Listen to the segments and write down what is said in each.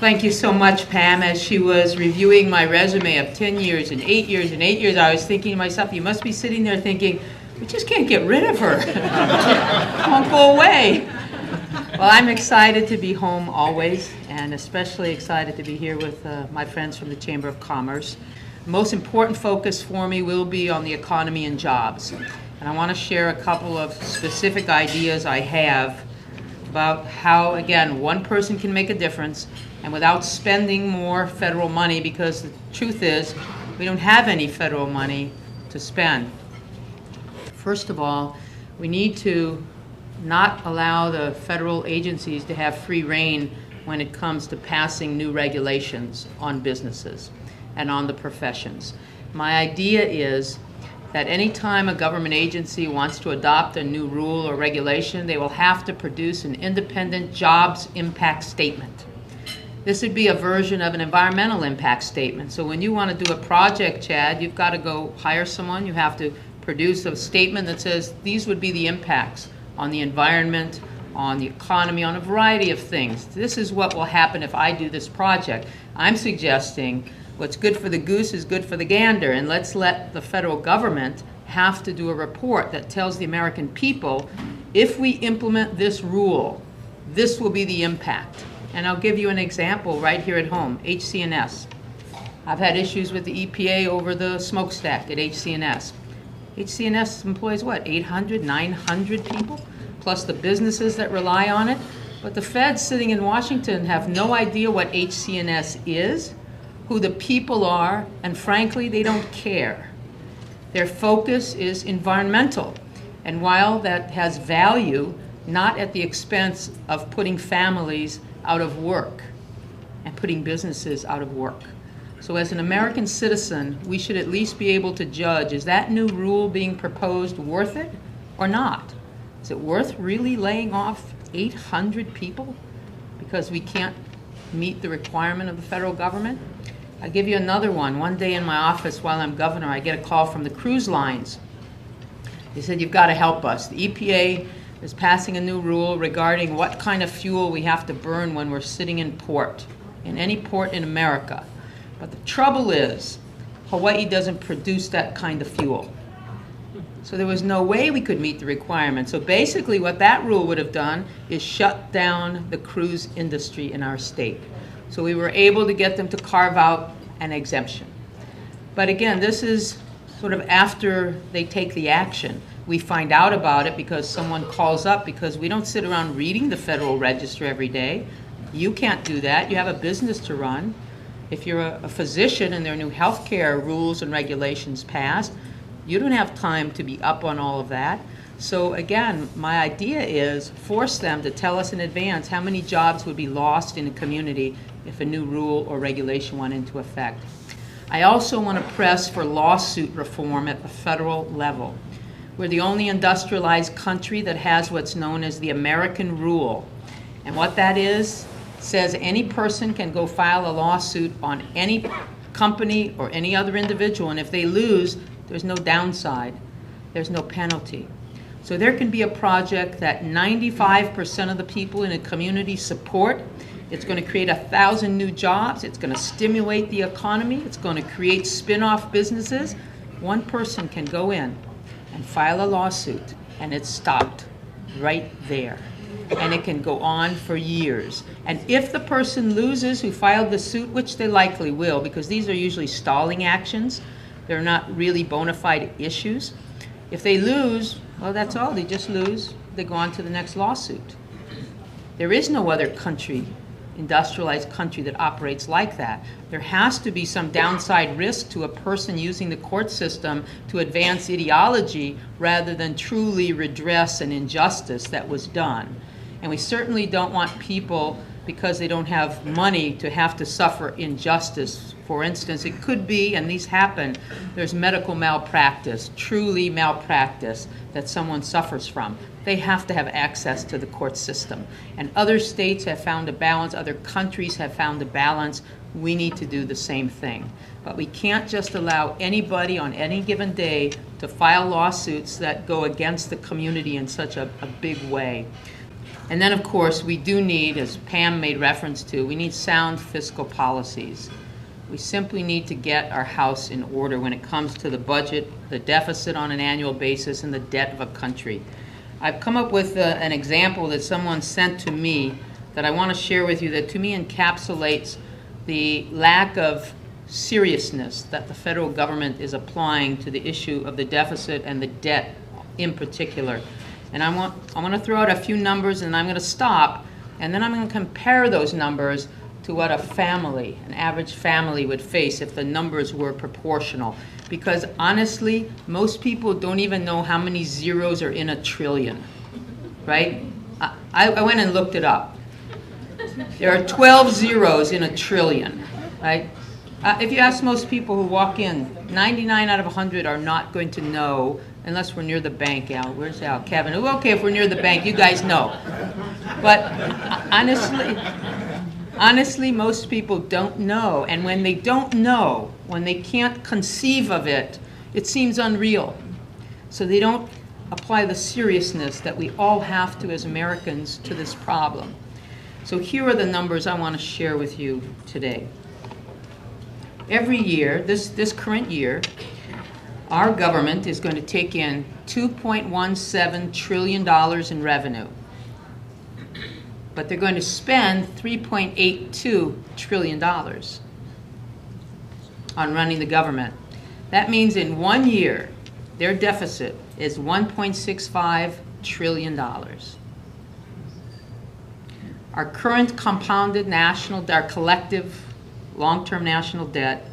Thank you so much, Pam. As she was reviewing my resume of 10 years and 8 years and 8 years, I was thinking to myself, you must be sitting there thinking, we just can't get rid of her. Won't go away. Well, I'm excited to be home always, and especially excited to be here with my friends from the Chamber of Commerce. The most important focus for me will be on the economy and jobs. And I want to share a couple of specific ideas I have about how, again, one person can make a difference and without spending more federal money, because the truth is we don't have any federal money to spend. First of all, we need to not allow the federal agencies to have free rein when it comes to passing new regulations on businesses and on the professions. My idea is that any time a government agency wants to adopt a new rule or regulation, they will have to produce an independent jobs impact statement. This would be a version of an environmental impact statement. So when you want to do a project, Chad, you've got to go hire someone. You have to produce a statement that says these would be the impacts on the environment, on the economy, on a variety of things. This is what will happen if I do this project. I'm suggesting what's good for the goose is good for the gander, and let's let the federal government have to do a report that tells the American people, if we implement this rule, this will be the impact. And I'll give you an example right here at home, HC&S. I've had issues with the EPA over the smokestack at HC&S. HC&S employs what, 800, 900 people, plus the businesses that rely on it. But the feds sitting in Washington have no idea what HC&S is, who the people are, and frankly, they don't care. Their focus is environmental. And while that has value, not at the expense of putting families out of work and putting businesses out of work. So as an American citizen, we should at least be able to judge, is that new rule being proposed worth it or not? Is it worth really laying off 800 people because we can't meet the requirement of the federal government? I'll give you another one. One day in my office while I'm governor, I get a call from the cruise lines. They said, you've got to help us. The EPA is passing a new rule regarding what kind of fuel we have to burn when we're sitting in port, in any port in America. But the trouble is, Hawaii doesn't produce that kind of fuel. So there was no way we could meet the requirement. So basically what that rule would have done is shut down the cruise industry in our state. So we were able to get them to carve out an exemption. But again, this is sort of after they take the action. We find out about it because someone calls up, because we don't sit around reading the Federal Register every day. You can't do that. You have a business to run. If you're a physician and there are new healthcare rules and regulations passed, you don't have time to be up on all of that. So again, my idea is force them to tell us in advance how many jobs would be lost in a community if a new rule or regulation went into effect. I also want to press for lawsuit reform at the federal level. We're the only industrialized country that has what's known as the American rule. And what that is, says any person can go file a lawsuit on any company or any other individual, and if they lose, there's no downside, there's no penalty. So there can be a project that 95% of the people in a community support. It's going to create 1,000 new jobs, it's going to stimulate the economy, it's going to create spin-off businesses. One person can go in and file a lawsuit, and it's stopped right there. And it can go on for years. And if the person loses who filed the suit, which they likely will, because these are usually stalling actions, they're not really bona fide issues. If they lose, well, that's all, they just lose, they go on to the next lawsuit. There is no other country, industrialized country, that operates like that. There has to be some downside risk to a person using the court system to advance ideology rather than truly redress an injustice that was done. And we certainly don't want people, because they don't have money, to have to suffer injustice. For instance, it could be, and these happen, there's medical malpractice, truly malpractice, that someone suffers from. They have to have access to the court system. And other states have found a balance, other countries have found a balance. We need to do the same thing. But we can't just allow anybody on any given day to file lawsuits that go against the community in such a big way. And then, of course, we do need, as Pam made reference to, we need sound fiscal policies. We simply need to get our house in order when it comes to the budget, the deficit on an annual basis, and the debt of a country. I've come up with an example that someone sent to me that I want to share with you that to me encapsulates the lack of seriousness that the federal government is applying to the issue of the deficit and the debt in particular. And I want to throw out a few numbers, and I'm going to stop, and then I'm going to compare those numbers to what a family, an average family, would face if the numbers were proportional. Because honestly, most people don't even know how many zeros are in a trillion, right? I went and looked it up. There are 12 zeros in a trillion, right? If you ask most people who walk in, 99 out of 100 are not going to know unless we're near the bank. Al, where's Al? Kevin? Oh, okay, if we're near the bank, you guys know. But honestly, most people don't know. And when they don't know, when they can't conceive of it, it seems unreal. So they don't apply the seriousness that we all have to as Americans to this problem. So here are the numbers I want to share with you today. Every year, this current year, our government is going to take in $2.17 trillion in revenue. But they're going to spend $3.82 trillion on running the government. That means in 1 year, their deficit is $1.65 trillion. Our current compounded our collective long-term national debt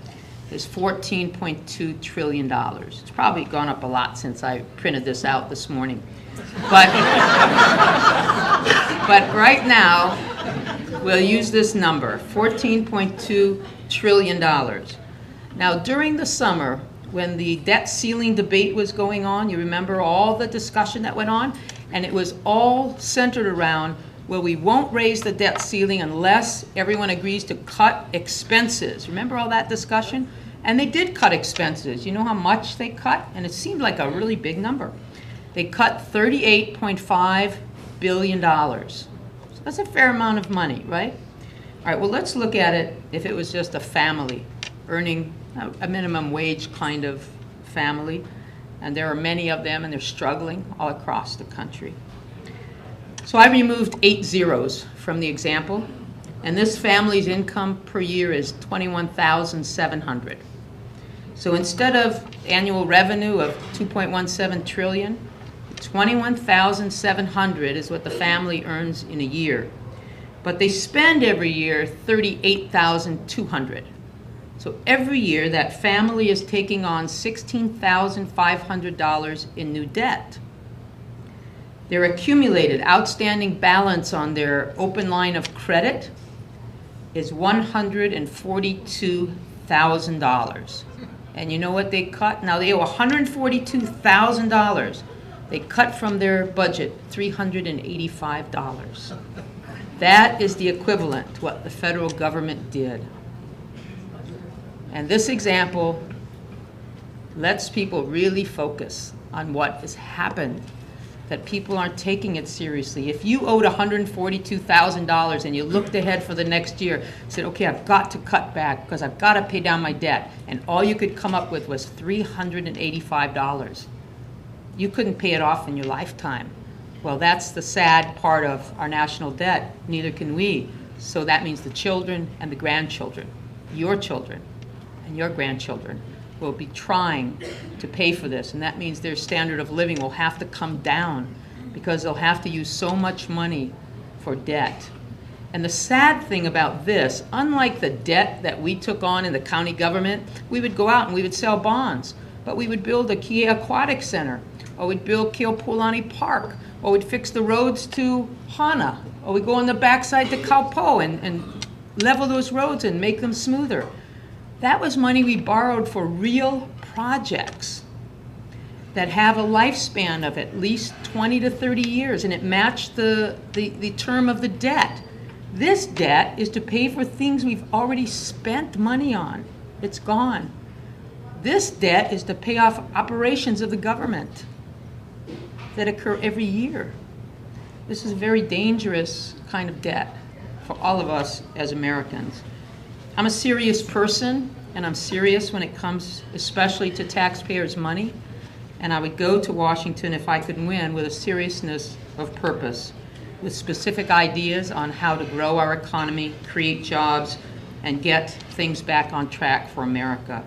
is $14.2 trillion. It's probably gone up a lot since I printed this out this morning. But right now, we'll use this number, $14.2 trillion. Now, during the summer, when the debt ceiling debate was going on, you remember all the discussion that went on? And it was all centered around, well, we won't raise the debt ceiling unless everyone agrees to cut expenses. Remember all that discussion? And they did cut expenses. You know how much they cut? And it seemed like a really big number. They cut $38.5 billion. So that's a fair amount of money, right? All right, well, let's look at it if it was just a family earning a minimum wage kind of family. And there are many of them, and they're struggling all across the country. So I removed 8 zeros from the example, and this family's income per year is $21,700. So instead of annual revenue of $2.17 trillion, $21,700 is what the family earns in a year. But they spend every year $38,200. So every year that family is taking on $16,500 in new debt. Their accumulated outstanding balance on their open line of credit is $142,000. And you know what they cut? Now they owe $142,000. They cut from their budget $385. That is the equivalent to what the federal government did. And this example lets people really focus on what has happened, that people aren't taking it seriously. If you owed $142,000 and you looked ahead for the next year, said, okay, I've got to cut back because I've got to pay down my debt, and all you could come up with was $385. You couldn't pay it off in your lifetime. Well, that's the sad part of our national debt. Neither can we. So that means the children and the grandchildren, your children and your grandchildren, will be trying to pay for this, and that means their standard of living will have to come down because they'll have to use so much money for debt. And the sad thing about this, unlike the debt that we took on in the county government, we would go out and we would sell bonds, but we would build a Kia Aquatic Center, or we'd build Keopulani Park, or we'd fix the roads to Hana, or we'd go on the backside to Kaupo and level those roads and make them smoother. That was money we borrowed for real projects that have a lifespan of at least 20 to 30 years, and it matched the term of the debt. This debt is to pay for things we've already spent money on. It's gone. This debt is to pay off operations of the government that occur every year. This is a very dangerous kind of debt for all of us as Americans. I'm a serious person, and I'm serious when it comes especially to taxpayers' money, and I would go to Washington if I could win with a seriousness of purpose, with specific ideas on how to grow our economy, create jobs, and get things back on track for America.